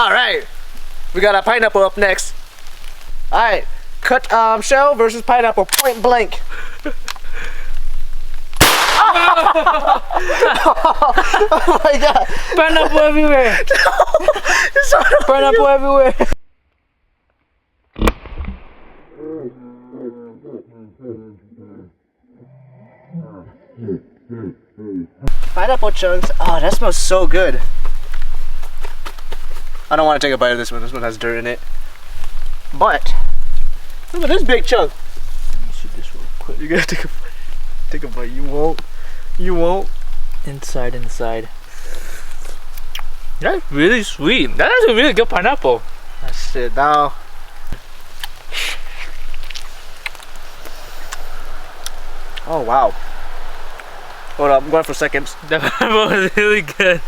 All right, we got a pineapple up next. All right, cut shell versus pineapple, point blank. Oh my god! Pineapple everywhere. Pineapple everywhere. Pineapple chunks. Oh, that smells so good. I don't want to take a bite of this one. This one has dirt in it. But look at this big chunk. Let me see this real quick. You gotta take a bite. Take a bite. You won't. You won't. Inside. That's really sweet. That is a really good pineapple. That's it now. Oh wow. Hold up, I'm going for seconds. That pineapple is really good.